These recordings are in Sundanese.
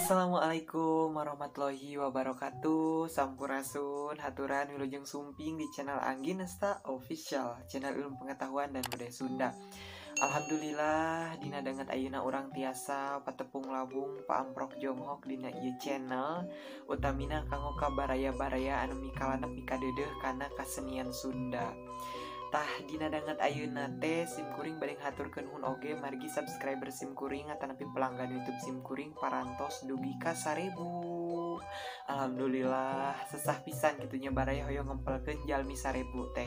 Assalamualaikum warahmatullahi wabarakatuh. Sampurasun, haturan wilujeng sumping di channel Anggi Nesta Official, channel ilmu pengetahuan dan budaya Sunda. Alhamdulillah dina danget ayeuna urang tiasa patepung labung paamprok jonghok dina ieu channel utamina kanggo kabaraya-baraya anu mikalanep mikadeudeuh kana kasenian Sunda. Tah dina danget ayeuna teh simkuring bade ngaturkeun nuhun oge margi subscriber simkuring atanapi pelanggan YouTube simkuring parantos dugi ka 1000. Alhamdulillah sesah pisan kitunya baraya hoyong ngempelkeun jalmi 1000 teh.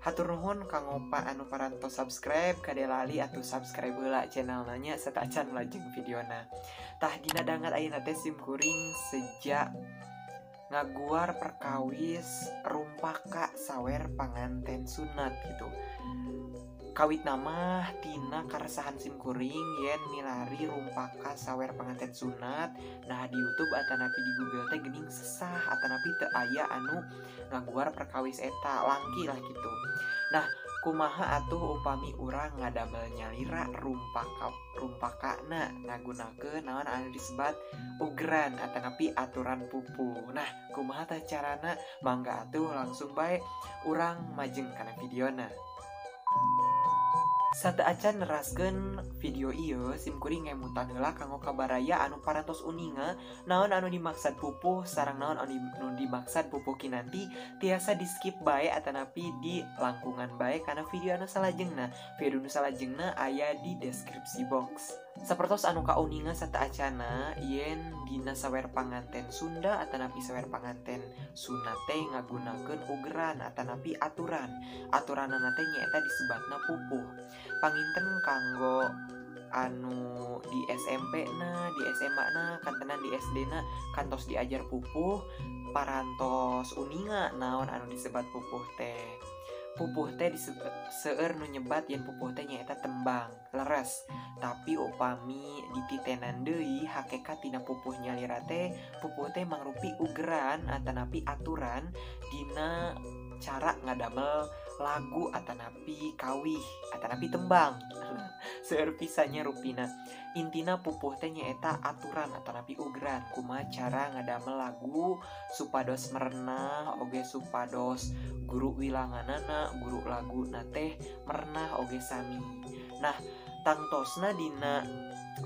Hatur nuhun kanggo anu parantos subscribe kade lali atuh subscribe heula channelna nya sarta acan lajeng videona. Tah dina danget ayeuna teh simkuring sejak ngaguar perkawis rumpaka sawer panganten sunat gitu. Kawit nama tina karasahan simkuring yen milari rumpaka sawer panganten sunat. Nah di YouTube atanapi di Google teh geuning sesah atanapi teu aya anu ngaguar perkawis eta langki lah gitu. Nah kumaha atuh upami urang ngadamel nyalira rumpakana ngagunakeun naon anu disebat ugran atanapi aturan pupuh. Nah kumaha tah carana? Mangga atuh langsung bae urang majeng kana videona. Sata acan neraskeun video ieu simkuring ngemutan heula kanggo kabaraya anu parantos uninga naon anu dimaksud pupuh sareng naon anu dimaksud pupuh kinanti tiasa di skip bae atanapi di langkungan bae kana video anu salajengna. Video anu salajengna aya di deskripsi box. Sapertos anu kauninga sata acana yen dina sawer panganten Sunda atanapi sawer panganten sunat teh ngagunakeun ugran atanapi aturan. Aturanna teh nyaeta disebatna pupuh. Panginten kanggo anu di SMP na, di SMA na, kantenan di SD na kantos diajar pupuh, parantos uninga naon anu disebat pupuh teh. Pupuh teh seueur nu nyebat yen pupuh teh nyaeta tembang, leres. Tapi upami dititenan deui hakikat tina pupuh nyalira teh, pupuh teh mangrupi ugran atanapi aturan dina cara ngadamel lagu atanapi kawih atanapi tembang. Seueur pisannya rupina. Intina pupuh teh nyaeta aturan atanapi ugran kumaha cara ngadamel lagu supados merenah oge supados guru wilanganana guru lagu teh merenah oge sami. Nah tangtosna dina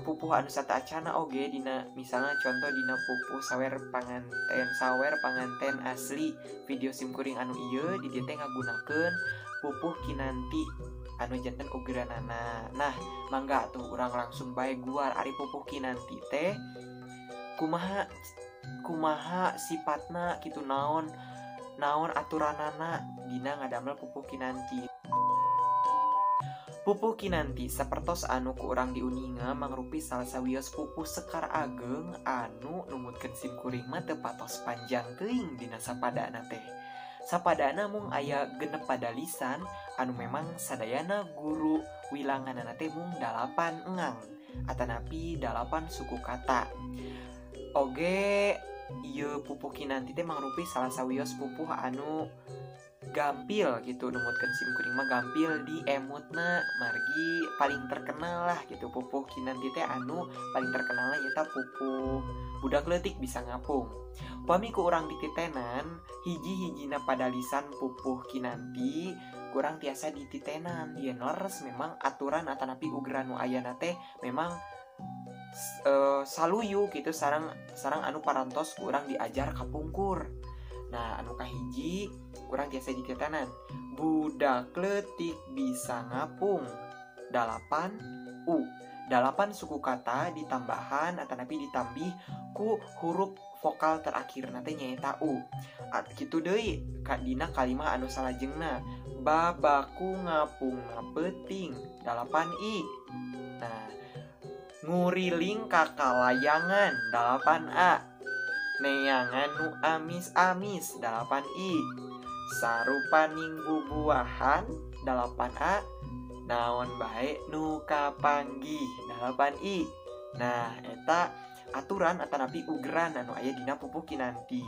pupuh anu sata acana oge dina misalnya contoh dina pupuh sawer panganten asli video simkuring anu ieu di dieu teh ngagunakeun pupuh kinanti anu janten ugranana. Nah mangga tuh urang langsung bae guar ari pupuh kinanti teh kumaha sifatna kitu naon aturanana dina ngadamel pupuh kinanti. Pupuh kinanti sapertos anu ku urang diuninga mangrupi salah sawios pupuh sekar ageng anu numutkeun simkuring mah teu patos panjang teuing dina sapadana teh. Sapadana mung aya genep padalisan anu memang sadayana guru wilanganana teh mung 8 engang atanapi 8 suku kata. Oge ieu pupuh kinanti teh mangrupi salah sawios pupuh anu gampil gitu numutkeun simkuring mah gampil di emutna margi paling terkenal lah gitu. Pupuh kinanti teh anu paling terkenal nyaeta pupuh budak leutik bisa ngapung. Upami ku urang dititenan hiji-hijina padalisan pupuh kinanti kurang tiasa dititenan yen leres memang aturan atanapi ugran nu ayana teh memang saluyu gitu sareng anu parantos urang diajar kapungkur. Nah anu kahiji urang tiasa dititenan budak leutik bisa ngapung 8 u 8 suku kata ditambahan atanapi ditambih ku huruf vokal terakhir nanti nyaeta u. Kitu deui dina kalimah anu salajengna babaku ngapung peuting 8 i. Nah nguriling kakalayangan 8 a. Neangan nu amis-amis 8 i. Sarupaning bubuahan 8 a. Naon bae nu kapanggih 8 i. Nah eta aturan atanapi ugran anu aya dina pupuh kinanti.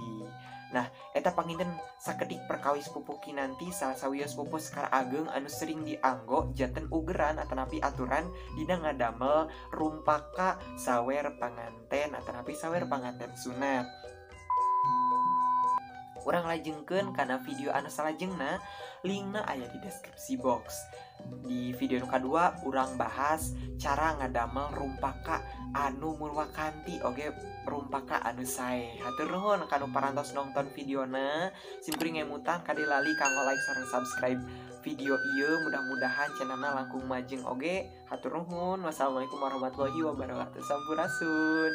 Nah, eta panginten sakedik perkawis pupuh kinanti salah sawios pupuh Sekar Ageng anu sering dianggo janten ugeran atanapi aturan dina ngadamel rumpaka sawer panganten atanapi sawer panganten sunat. Urang lajengkeun kana video anu salajengna, linkna aya di deskripsi box. Di video nu kadua urang bahas cara ngadamel rumpaka anu mulwakanti oge rumpaka anu sae. Hatur nuhun kanu parantos nonton videona. Simkuring ngemutan kade lali kanggo like sareng subscribe video ieu, mudah-mudahan channelna langkung majeng oge. Hatur nuhun. Wassalamualaikum warahmatullahi wabarakatuh. Sampurasun.